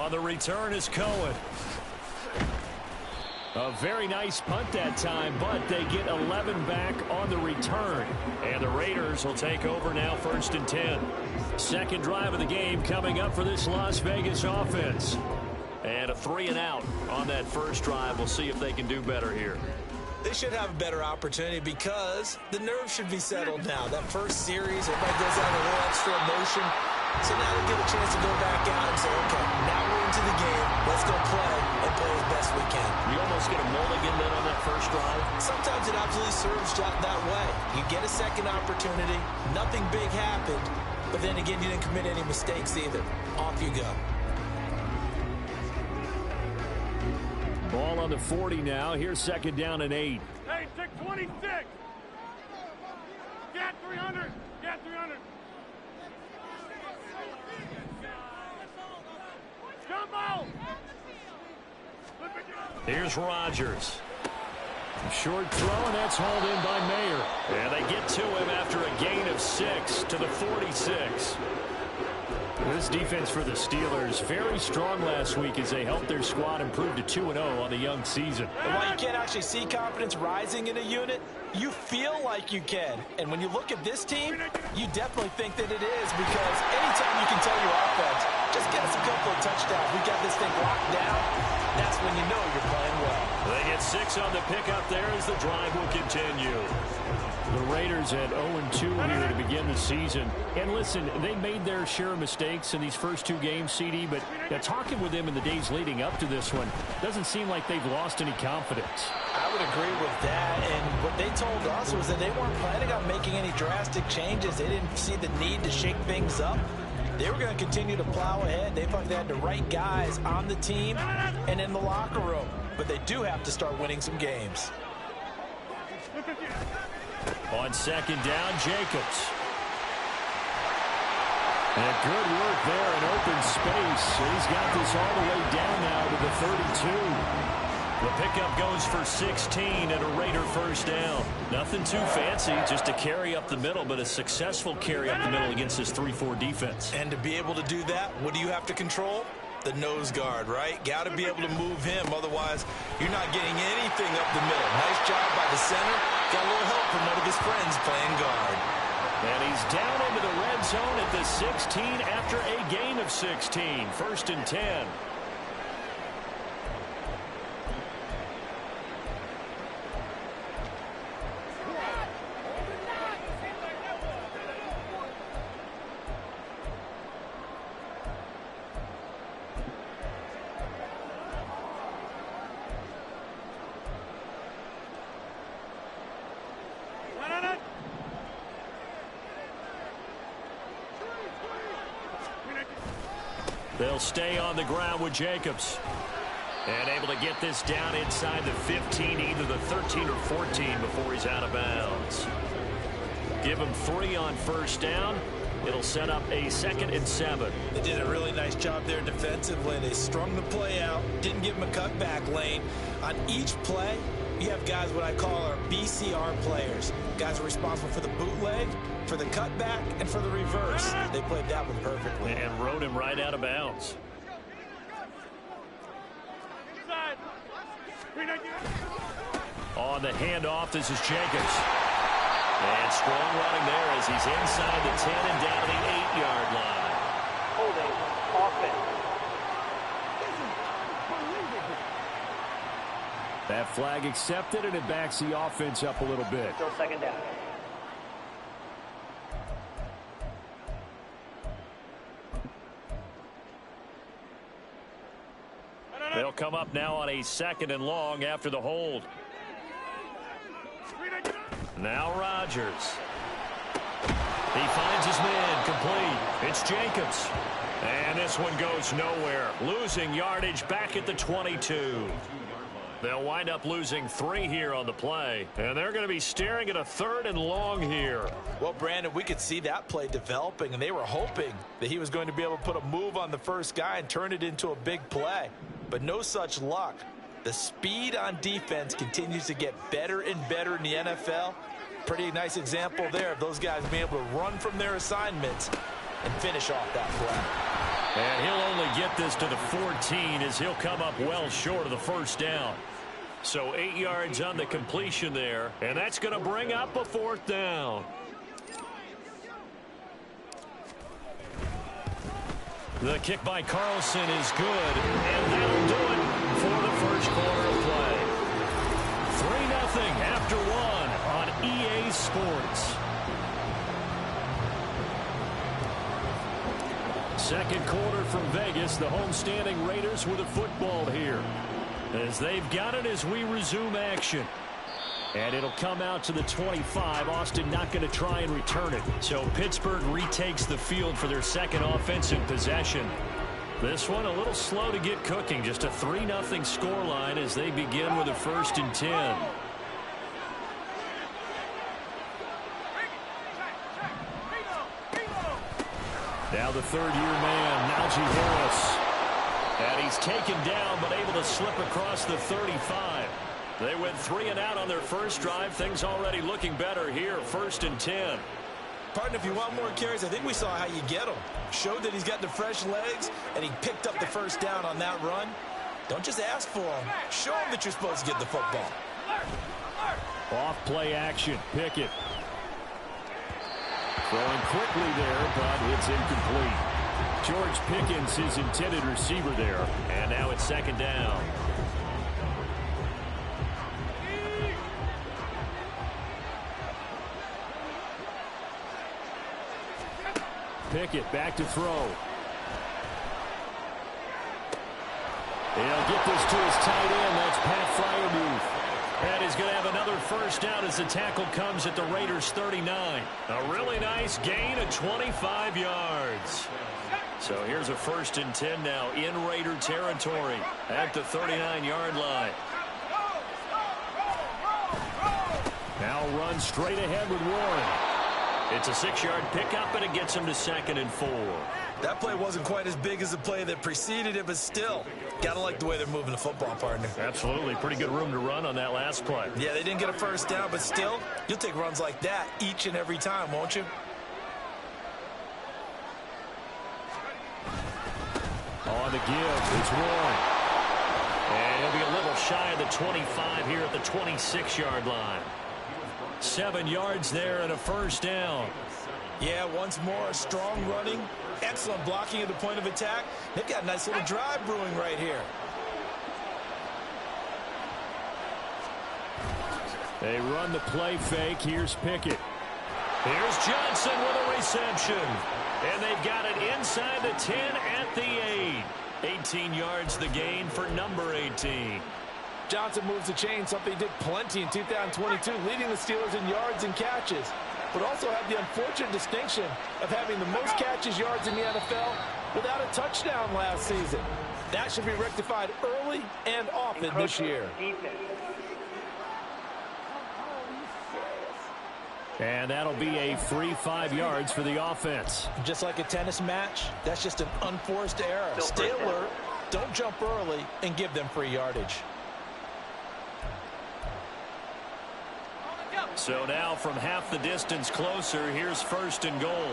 On the return is Cohen. A very nice punt that time, but they get 11 back on the return. And the Raiders will take over now, 1st and 10. Second drive of the game coming up for this Las Vegas offense. And a 3-and-out on that first drive. We'll see if they can do better here. They should have a better opportunity because the nerves should be settled now. That first series, everybody goes out a little extra emotion. So now they get a chance to go back out and say, okay, now we're into the game. Let's go play and play as best we can. You almost get a mulligan then on that first drive. Sometimes it absolutely serves that way. You get a second opportunity. Nothing big happened. But then again, you didn't commit any mistakes either. Off you go. Ball on the 40 now. Here's 2nd down and 8. Hey, 626. Get 300. Get 300. Jumbo. Here's Rodgers. Short throw, and that's hauled in by Mayer. And they get to him after a gain of 6 to the 46. This defense for the Steelers, very strong last week as they helped their squad improve to 2-0 on the young season. And while you can't actually see confidence rising in a unit, you feel like you can. And when you look at this team, you definitely think that it is, because anytime you can tell your offense, just get us a couple of touchdowns, we got this thing locked down, that's when you know you're playing well. They get 6 on the pickup there as the drive will continue. The Raiders at 0-2 here to begin the season. And listen, they made their share of mistakes in these first 2 games, CD, but talking with them in the days leading up to this one, doesn't seem like they've lost any confidence. I would agree with that, and what they told us was that they weren't planning on making any drastic changes. They didn't see the need to shake things up. They were going to continue to plow ahead. They thought they had the right guys on the team and in the locker room, but they do have to start winning some games. On 2nd down, Jacobs. And good work there in open space. He's got this all the way down now to the 32. The pickup goes for 16 and a Raider 1st down. Nothing too fancy, just a carry up the middle, but a successful carry up the middle against this 3-4 defense. And to be able to do that, what do you have to control? The nose guard, right? Got to be able to move him. Otherwise, you're not getting anything up the middle. Nice job by the center. Got a little help from one of his friends playing guard. And he's down into the red zone at the 16 after a gain of 16. 1st and 10. They'll stay on the ground with Jacobs. And able to get this down inside the 15, either the 13 or 14 before he's out of bounds. Give him 3 on 1st down. It'll set up a 2nd and 7. They did a really nice job there defensively. They strung the play out, didn't give him a cutback lane. On each play, you have guys what I call our BCR players. Guys are responsible for the bootleg, for the cutback, and for the reverse. They played that one perfectly. And rode him right out of bounds. On the handoff, this is Jacobs. And strong running there as he's inside the 10 and down to the 8-yard line. Holding offense. That flag accepted, and it backs the offense up a little bit. Still 2nd down. They'll come up now on a 2nd and long after the hold. Now Rodgers. He finds his man complete. It's Jacobs. And this one goes nowhere. Losing yardage back at the 22. They'll wind up losing 3 here on the play. And they're going to be staring at a 3rd and long here. Well, Brandon, we could see that play developing, and they were hoping that he was going to be able to put a move on the first guy and turn it into a big play. But no such luck. The speed on defense continues to get better and better in the NFL. Pretty nice example there of those guys being able to run from their assignments and finish off that play. And he'll only get this to the 14 as he'll come up well short of the first down. So 8 yards on the completion there, and that's going to bring up a fourth down. The kick by Carlson is good, and that'll do it for the first quarter of play. 3-0 after one on EA Sports. Second quarter from Vegas. The homestanding Raiders with a football here, as they've got it as we resume action. And it'll come out to the 25. Austin not going to try and return it. So Pittsburgh retakes the field for their second offensive possession. This one a little slow to get cooking. Just a 3-0 scoreline as they begin with a 1st and 10. Now the third-year man, Najee Harris. And he's taken down but able to slip across the 35. They went 3 and out on their first drive. Things already looking better here. 1st and 10. Partner, if you want more carries, I think we saw how you get them. Showed that he's got the fresh legs, and he picked up the first down on that run. Don't just ask for them. Show them that you're supposed to get the football. Off play action. Pickett. Throwing quickly there, but it's incomplete. George Pickens, his intended receiver there. And now it's 2nd down. Pickett back to throw. He'll get this to his tight end. That's Pat Freiermuth. And he's going to have another first down as the tackle comes at the Raiders' 39. A really nice gain of 25 yards. So here's a 1st and 10 now in Raider territory at the 39-yard line. Now run straight ahead with Warren. It's a 6-yard pickup, and it gets him to 2nd and 4. That play wasn't quite as big as the play that preceded it, but still, gotta like the way they're moving the football, partner. Absolutely. Pretty good room to run on that last play. Yeah, they didn't get a first down, but still, you'll take runs like that each and every time, won't you? On the give, it's Warren. And he'll be a little shy of the 25 here at the 26-yard line. 7 yards there and a first down. Yeah, once more, strong running, excellent blocking at the point of attack. They've got a nice little drive brewing right here. They run the play fake. Here's Pickett. Here's Johnson with a reception. And they've got it inside the 10 at the 8. 18 yards the gain for number 18. Johnson moves the chain, something he did plenty in 2022, leading the Steelers in yards and catches, but also have the unfortunate distinction of having the most catches yards in the NFL without a touchdown last season. That should be rectified early and often this year. And that'll be a free 5 yards for the offense. Just like a tennis match, that's just an unforced error. Stay alert, don't jump early, and give them free yardage. So now from half the distance closer, here's 1st and goal.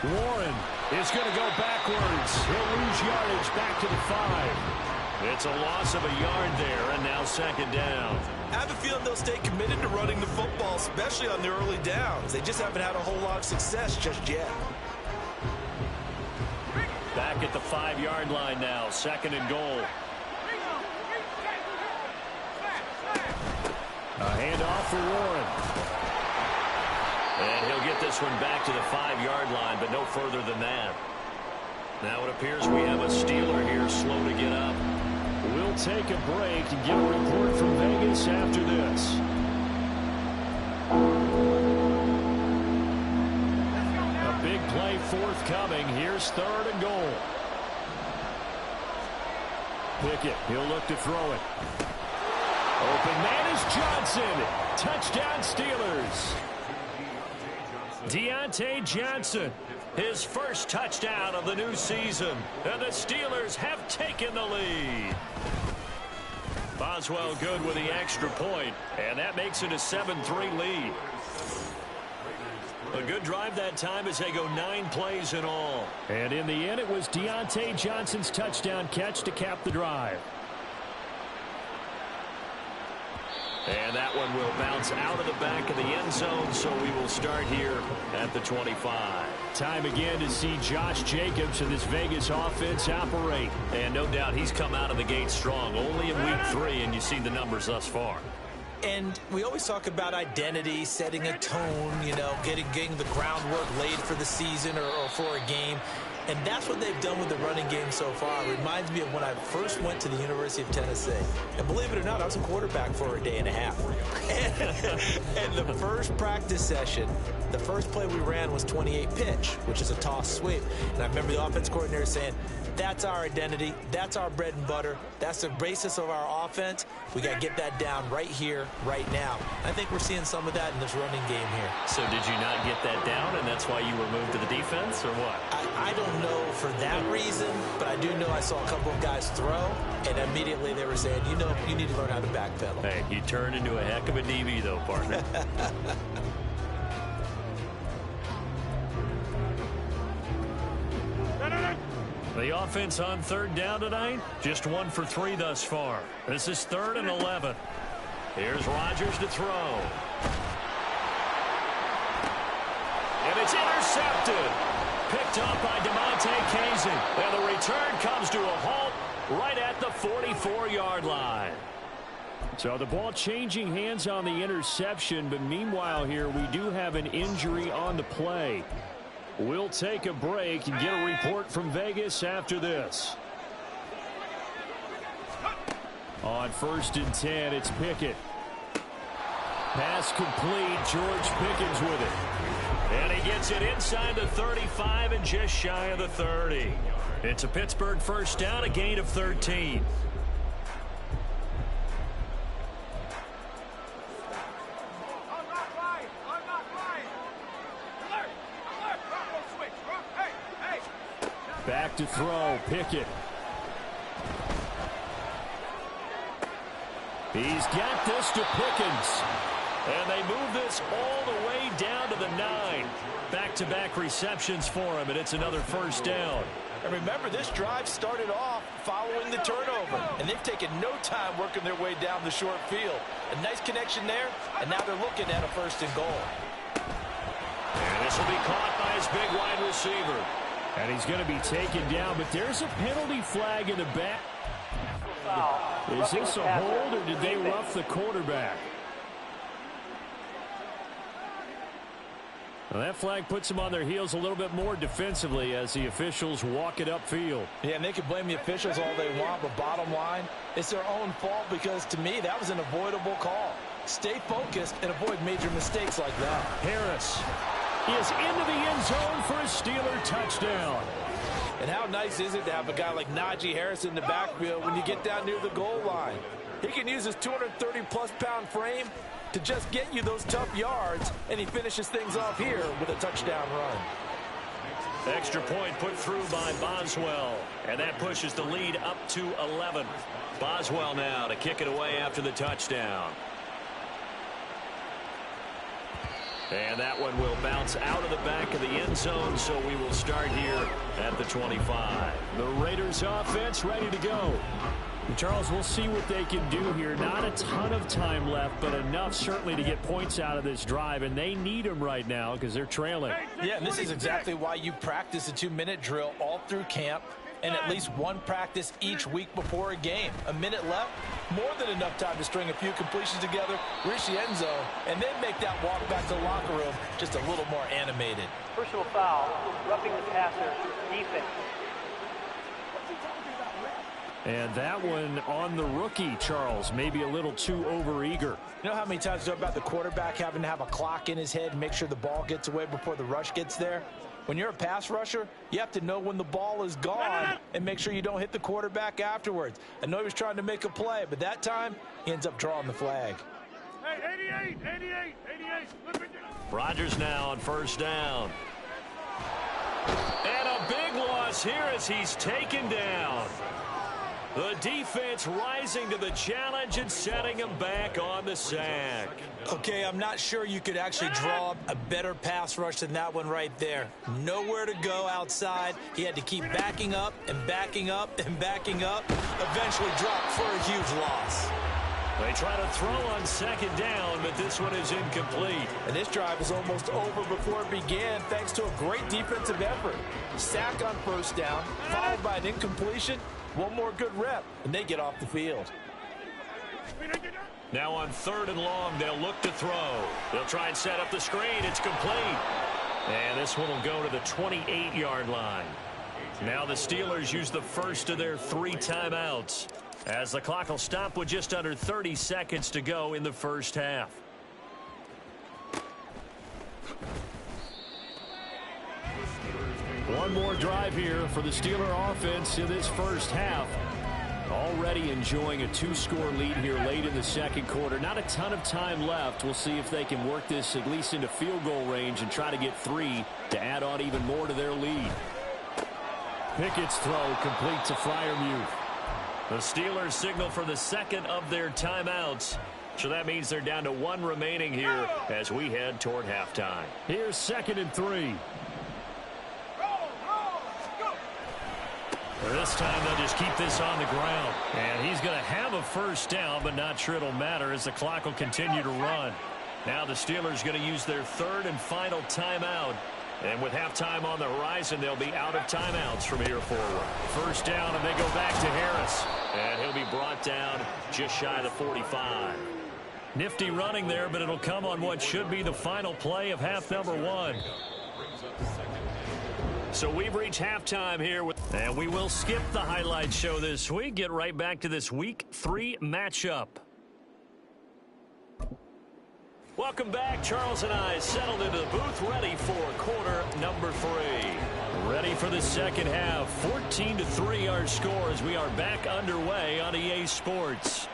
Warren is going to go backwards. He'll lose yardage back to the 5. It's a loss of a yard there, and now 2nd down. I have a feeling they'll stay committed to running the football, especially on the early downs. They just haven't had a whole lot of success just yet. Back at the 5-yard line now, 2nd and goal. A handoff for Warren. And he'll get this one back to the 5-yard line, but no further than that. Now it appears we have a Steeler here slow to get up. We'll take a break and get a report from Vegas after this. A big play forthcoming. Here's 3rd and goal. Pickett, he'll look to throw it. Open man is Johnson. Touchdown Steelers. Deontay Johnson, his first touchdown of the new season. And the Steelers have taken the lead. Boswell good with the extra point, and that makes it a 7-3 lead. A good drive that time as they go 9 plays in all. And in the end, it was Deontay Johnson's touchdown catch to cap the drive. And that one will bounce out of the back of the end zone, so we will start here at the 25. Time again to see Josh Jacobs and this Vegas offense operate. And no doubt he's come out of the gate strong, only in week 3, and you see the numbers thus far. And we always talk about identity, setting a tone, you know, getting the groundwork laid for the season or for a game. And that's what they've done with the running game so far. It reminds me of when I first went to the University of Tennessee. And believe it or not, I was a quarterback for a day and a half. And the first practice session, the first play we ran was 28 pitch, which is a toss sweep. And I remember the offense coordinator saying, that's our identity. That's our bread and butter. That's the basis of our offense. We got to get that down right here, right now. I think we're seeing some of that in this running game here. So did you not get that down, and that's why you were moved to the defense, or what? I don't know for that reason, but I do know I saw a couple of guys throw, and immediately they were saying, you know, you need to learn how to backpedal. Hey, you turned into a heck of a DB, though, partner. The offense on 3rd down tonight, just 1 for 3 thus far. This is 3rd and 11. Here's Rodgers to throw. And it's intercepted. Picked up by DeMonte Casey. And the return comes to a halt right at the 44-yard line. So the ball changing hands on the interception, but meanwhile here we do have an injury on the play. We'll take a break and get a report from Vegas after this. On 1st and 10, it's Pickett. Pass complete. George Pickens with it. And he gets it inside the 35 and just shy of the 30. It's a Pittsburgh first down, a gain of 13. Back to throw, Pickett. He's got this to Pickens. And they move this all the way down to the 9. Back-to-back receptions for him, and it's another first down. And remember, this drive started off following the turnover, and they've taken no time working their way down the short field. A nice connection there, and now they're looking at a 1st and goal. And this will be caught by his big wide receiver. And he's going to be taken down, but there's a penalty flag in the back. Is this a hold, or did they rough the quarterback? Well, that flag puts them on their heels a little bit more defensively as the officials walk it upfield. Yeah, and they can blame the officials all they want, but bottom line, it's their own fault because, to me, that was an avoidable call. Stay focused and avoid major mistakes like that. Harris is into the end zone for a Steeler touchdown. And how nice is it to have a guy like Najee Harris in the backfield when you get down near the goal line? He can use his 230-plus pound frame to just get you those tough yards, and he finishes things off here with a touchdown run. Extra point put through by Boswell, and that pushes the lead up to 11. Boswell now to kick it away after the touchdown. And that one will bounce out of the back of the end zone, so we will start here at the 25. The Raiders offense ready to go. Charles, we'll see what they can do here. Not a ton of time left, but enough certainly to get points out of this drive, and they need them right now because they're trailing. Yeah, and this is exactly why you practice a 2-minute drill all through camp and at least one practice each week before a game. A minute left, more than enough time to string a few completions together, reach the end zone, and then make that walk back to the locker room just a little more animated. Personal foul, roughing the passer, defense. And that one on the rookie, Charles, maybe a little too overeager. You know how many times we talk about the quarterback having to have a clock in his head and make sure the ball gets away before the rush gets there? When you're a pass rusher, you have to know when the ball is gone and make sure you don't hit the quarterback afterwards. I know he was trying to make a play, but that time he ends up drawing the flag. Hey, 88. Rodgers now on first down. And a big loss here as he's taken down. The defense rising to the challenge and setting him back on the sack. Okay, I'm not sure you could actually draw a better pass rush than that one right there. Nowhere to go outside. He had to keep backing up and backing up and backing up. Eventually dropped for a huge loss. They try to throw on second down, but this one is incomplete. And this drive is almost over before it began thanks to a great defensive effort. Sack on first down, followed by an incompletion. One more good rep, and they get off the field. Now on 3rd and long, they'll look to throw. They'll try and set up the screen. It's complete. And this one will go to the 28-yard line. Now the Steelers use the first of their 3 timeouts, as the clock will stop with just under 30 seconds to go in the first half. One more drive here for the Steeler offense in this first half. Already enjoying a 2-score lead here late in the second quarter. Not a ton of time left. We'll see if they can work this at least into field goal range and try to get 3 to add on even more to their lead. Pickett's throw complete to Freiermuth. The Steelers signal for the second of their timeouts. So that means they're down to 1 remaining here as we head toward halftime. Here's 2nd and 3. This time they'll just keep this on the ground. And he's going to have a first down, but not sure it'll matter as the clock will continue to run. Now the Steelers going to use their 3rd and final timeout. And with halftime on the horizon, they'll be out of timeouts from here forward. First down, and they go back to Harris. And he'll be brought down just shy of the 45. Nifty running there, but it'll come on what should be the final play of half number 1. So we've reached halftime here, and we will skip the highlight show this week. Get right back to this Week 3 matchup. Welcome back. Charles and I settled into the booth, ready for quarter number 3. Ready for the second half. 14-3 our score as we are back underway on EA Sports.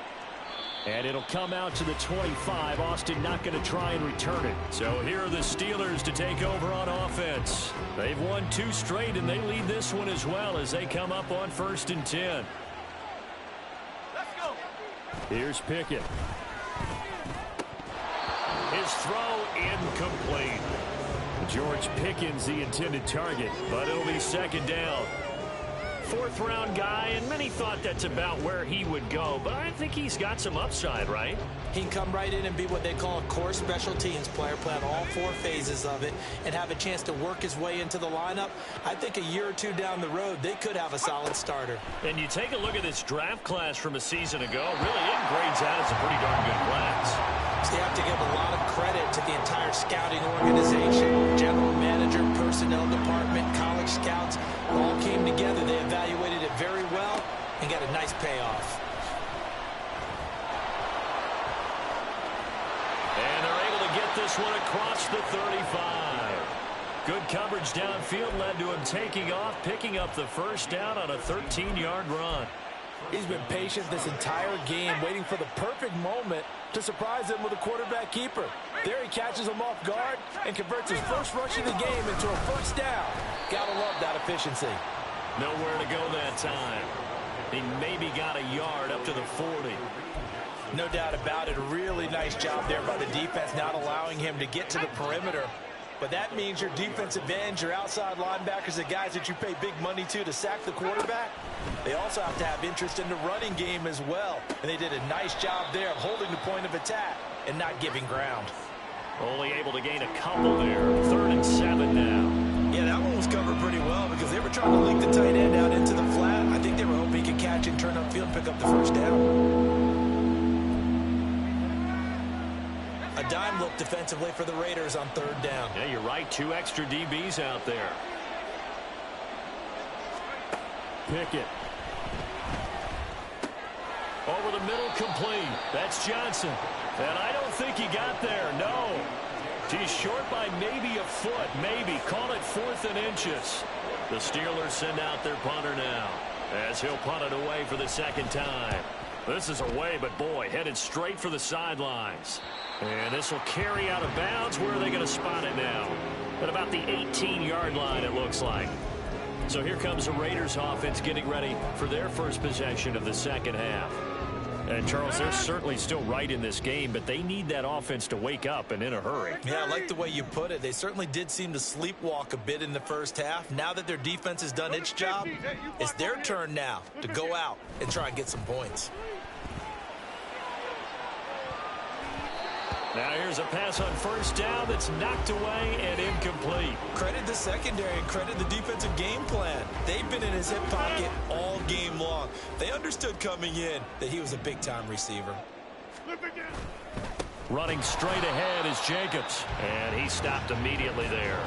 And it'll come out to the 25. Austin not going to try and return it. So here are the Steelers to take over on offense. They've won 2 straight, and they lead this one as well as they come up on 1st and 10. Let's go. Here's Pickett. His throw incomplete. George Pickens the intended target, but it'll be 2nd down. 4th-round guy, and many thought that's about where he would go, but I think he's got some upside, right? He can come right in and be what they call a core special teams player, play on all 4 phases of it, and have a chance to work his way into the lineup. I think a year or 2 down the road, they could have a solid starter. And you take a look at this draft class from a season ago, really it grades out as a pretty darn good class. So you have to give a lot of credit to the entire scouting organization, general manager, personnel department, college scouts, all came together. They evaluated it very well and got a nice payoff. And they're able to get this one across the 35. Good coverage downfield led to him taking off, picking up the first down on a 13-yard run. He's been patient this entire game, waiting for the perfect moment to surprise him with a quarterback keeper. There he catches him off guard and converts his first rush of the game into a first down. Gotta love that efficiency. Nowhere to go that time. He maybe got a yard up to the 40. No doubt about it. A really nice job there by the defense, not allowing him to get to the perimeter. But that means your defensive ends, your outside linebackers, the guys that you pay big money to sack the quarterback, they also have to have interest in the running game as well. And they did a nice job there of holding the point of attack and not giving ground. Only able to gain a couple there. 3rd and 7 now. Yeah, that one was covered pretty well because they were trying to link the tight end out into the flat. I think they were hoping he could catch and turn upfield and pick up the first down. A dime look defensively for the Raiders on 3rd down. Yeah, you're right. 2 extra DBs out there. Pickett. Over the middle, complete. That's Johnson. And I don't think he got there. No. He's short by maybe a foot. Maybe. Call it 4th and inches. The Steelers send out their punter now as he'll punt it away for the 2nd time. This is away, but boy, headed straight for the sidelines. And this will carry out of bounds. Where are they going to spot it now? At about the 18-yard line, it looks like. So here comes the Raiders offense getting ready for their first possession of the second half. And, Charles, they're certainly still right in this game, but they need that offense to wake up and in a hurry. Yeah, I like the way you put it. They certainly did seem to sleepwalk a bit in the first half. Now that their defense has done its job, it's their turn now to go out and try and get some points. Now here's a pass on first down that's knocked away and incomplete. Credit the secondary and credit the defensive game plan. They've been in his hip pocket all game long. They understood coming in that he was a big-time receiver. Running straight ahead is Jacobs, and he stopped immediately there.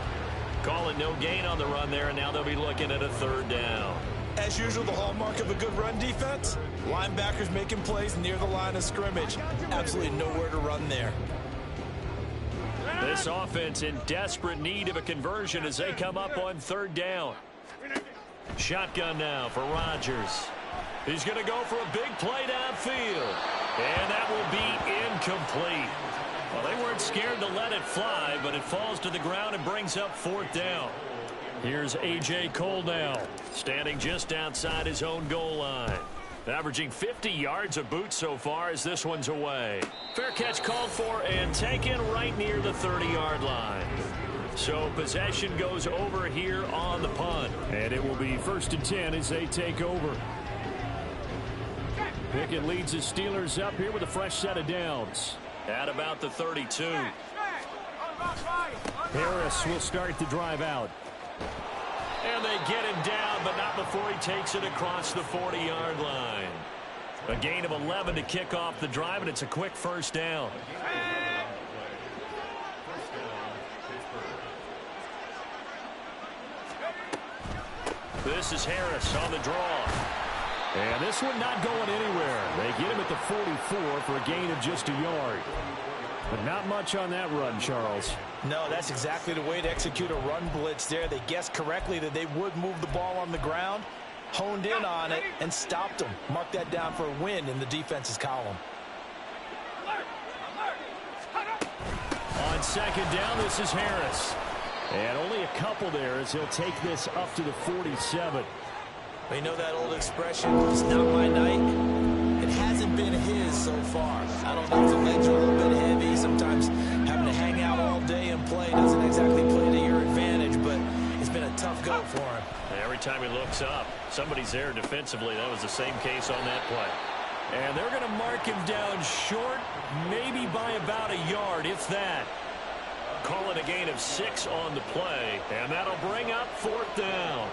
Calling no gain on the run there, and now they'll be looking at a third down. As usual, the hallmark of a good run defense, linebackers making plays near the line of scrimmage. Absolutely nowhere to run there. This offense in desperate need of a conversion as they come up on third down. Shotgun now for Rodgers. He's going to go for a big play downfield. And that will be incomplete. Well, they weren't scared to let it fly, but it falls to the ground and brings up fourth down. Here's A.J. Cole now, standing just outside his own goal line. Averaging 50 yards a boot so far as this one's away. Fair catch called for and taken right near the 30-yard line. So possession goes over here on the punt. And it will be 1st and 10 as they take over. Pickett leads the Steelers up here with a fresh set of downs. At about the 32. Harris will start the drive out. And they get him down, but not before he takes it across the 40-yard line. A gain of 11 to kick off the drive, and it's a quick first down. This is Harris on the draw. And this one not going anywhere. They get him at the 44 for a gain of just a yard. But not much on that run, Charles. No, that's exactly the way to execute a run blitz there. They guessed correctly that they would move the ball on the ground, honed in on it, and stopped them. Mark that down for a win in the defense's column. On second down, this is Harris. And only a couple there as he'll take this up to the 47. You know that old expression, it's not my night. It hasn't been his so far. I don't know if the legs are a little bit heavy. Sometimes having to hang out all day and play doesn't exactly play to your advantage, but it's been a tough go for him. Every time he looks up, somebody's there defensively. That was the same case on that play. And they're going to mark him down short, maybe by about a yard, if that. Call it a gain of 6 on the play, and that'll bring up fourth down.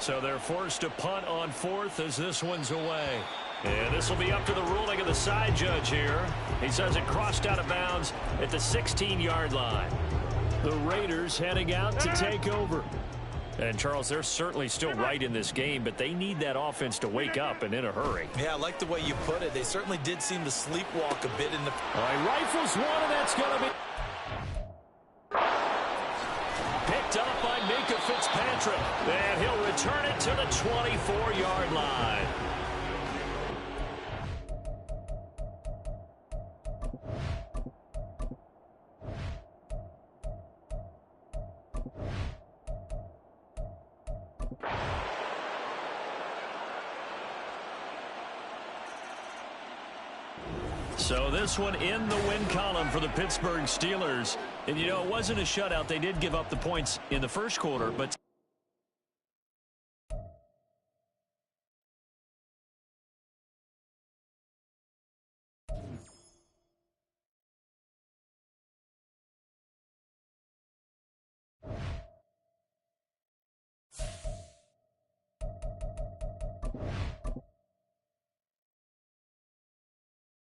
So they're forced to punt on fourth as this one's away. And this will be up to the ruling of the side judge here. He says it crossed out of bounds at the 16-yard line. The Raiders heading out to take over. And, Charles, they're certainly still right in this game, but they need that offense to wake up and in a hurry. Yeah, I like the way you put it. They certainly did seem to sleepwalk a bit in the... All right, rifles one, and that's going to be... Picked up by Minkah Fitzpatrick. And he'll return it to the 24-yard line. So this one in the win column for the Pittsburgh Steelers. And, you know, it wasn't a shutout. They did give up the points in the first quarter, but